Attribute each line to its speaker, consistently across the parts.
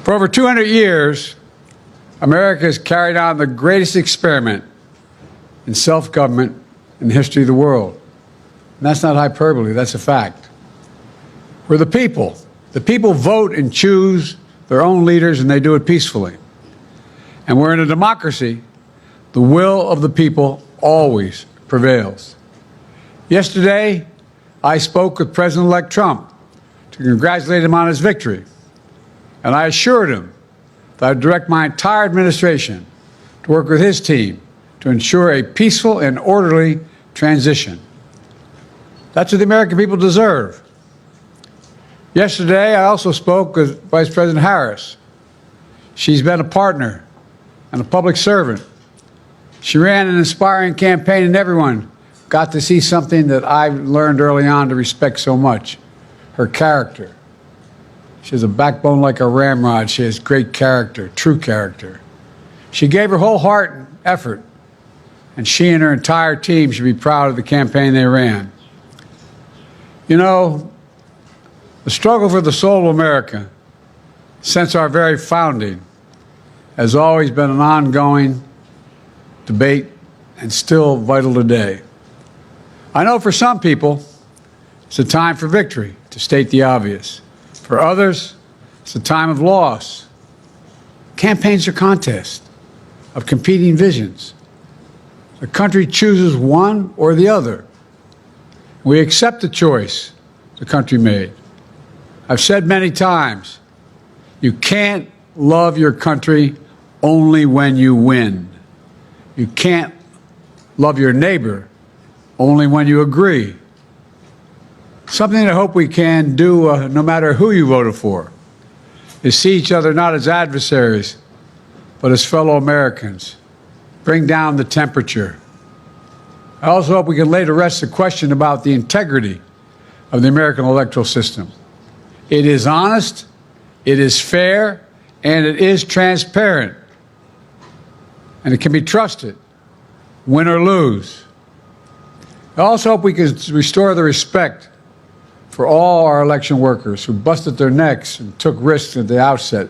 Speaker 1: For over 200 years, America has carried on the greatest experiment in self-government in the history of the world. And that's not hyperbole, that's a fact. We're the people. The people vote and choose their own leaders, and they do it peacefully. And we're in a democracy. The will of the people always prevails. Yesterday, I spoke with President-elect Trump to congratulate him on his victory. And I assured him that I'd direct my entire administration to work with his team to ensure a peaceful and orderly transition. That's what the American people deserve. Yesterday, I also spoke with Vice President Harris. She's been a partner and a public servant. She ran an inspiring campaign, and everyone got to see something that I learned early on to respect so much, her character. She has a backbone like a ramrod. She has great character, true character. She gave her whole heart and effort, and she and her entire team should be proud of the campaign they ran. You know, the struggle for the soul of America, since our very founding, has always been an ongoing debate and still vital today. I know for some people, it's a time for victory, to state the obvious. For others, it's a time of loss. Campaigns are contests of competing visions. The country chooses one or the other. We accept the choice the country made. I've said many times, you can't love your country only when you win. You can't love your neighbor only when you agree. Something I hope we can do, no matter who you voted for, is see each other not as adversaries, but as fellow Americans. Bring down the temperature. I also hope we can lay to rest the question about the integrity of the American electoral system. It is honest, it is fair, and it is transparent. And it can be trusted, win or lose. I also hope we can restore the respect for all our election workers who busted their necks and took risks at the outset.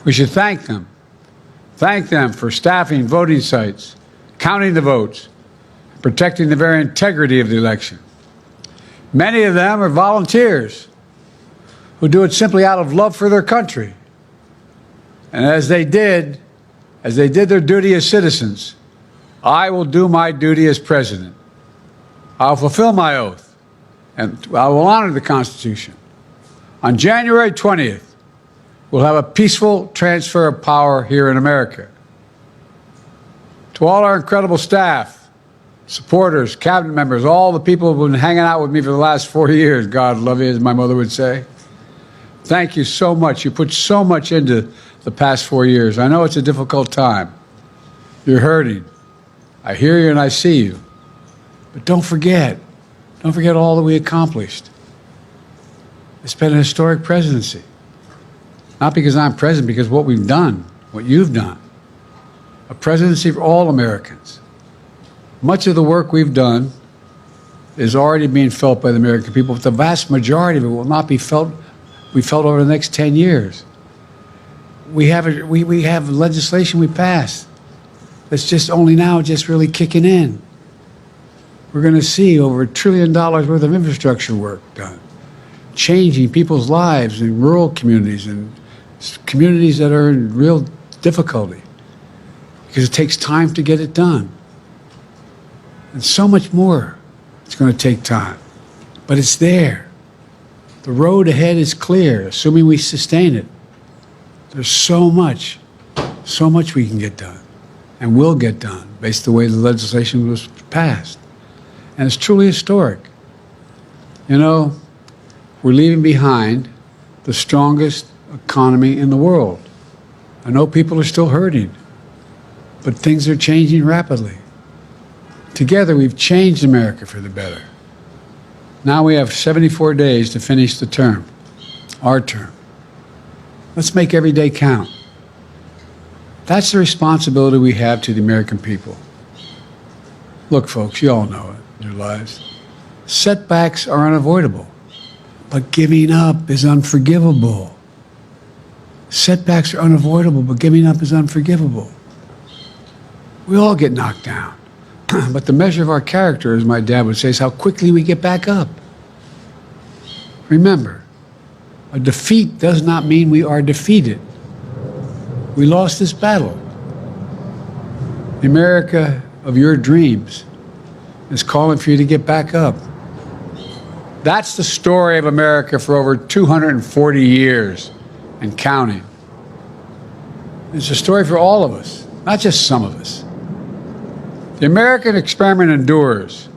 Speaker 1: We should thank them. Thank them for staffing voting sites, counting the votes, protecting the very integrity of the election. Many of them are volunteers who do it simply out of love for their country. And as they did their duty as citizens, I will do my duty as president. I'll fulfill my oath, and I will honor the Constitution. On January 20th, we'll have a peaceful transfer of power here in America. To all our incredible staff, supporters, cabinet members, all the people who've been hanging out with me for the last 4 years, God love you, as my mother would say, thank you so much. You put so much into the past 4 years. I know it's a difficult time. You're hurting. I hear you and I see you. But don't forget all that we accomplished. It's been a historic presidency. Not because I'm president, because what we've done, what you've done. A presidency for all Americans. Much of the work we've done is already being felt by the American people, but the vast majority of it will not be felt over the next 10 years. We have legislation we passed that's just only now just really kicking in. We're going to see over $1 trillion worth of infrastructure work done, changing people's lives in rural communities and communities that are in real difficulty because it takes time to get it done. And so much more. It's going to take time, but it's there. The road ahead is clear, assuming we sustain it. There's so much we can get done and will get done based on the way the legislation was passed. And it's truly historic. You know, we're leaving behind the strongest economy in the world. I know people are still hurting, but things are changing rapidly. Together, we've changed America for the better. Now we have 74 days to finish the term, our term. Let's make every day count. That's the responsibility we have to the American people. Look, folks, you all know it in your lives. Setbacks are unavoidable, but giving up is unforgivable. Setbacks are unavoidable, but giving up is unforgivable. We all get knocked down. But the measure of our character, as my dad would say, is how quickly we get back up. Remember, a defeat does not mean we are defeated. We lost this battle. The America of your dreams is calling for you to get back up. That's the story of America for over 240 years and counting. It's a story for all of us, not just some of us. The American experiment endures.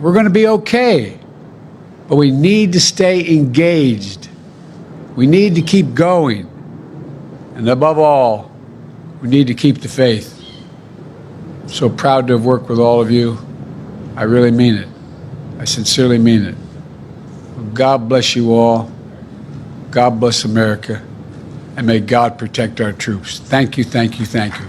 Speaker 1: We're going to be okay, but we need to stay engaged. We need to keep going. And above all, we need to keep the faith. I'm so proud to have worked with all of you. I really mean it. I sincerely mean it. God bless you all. God bless America. And may God protect our troops. Thank you, thank you, thank you.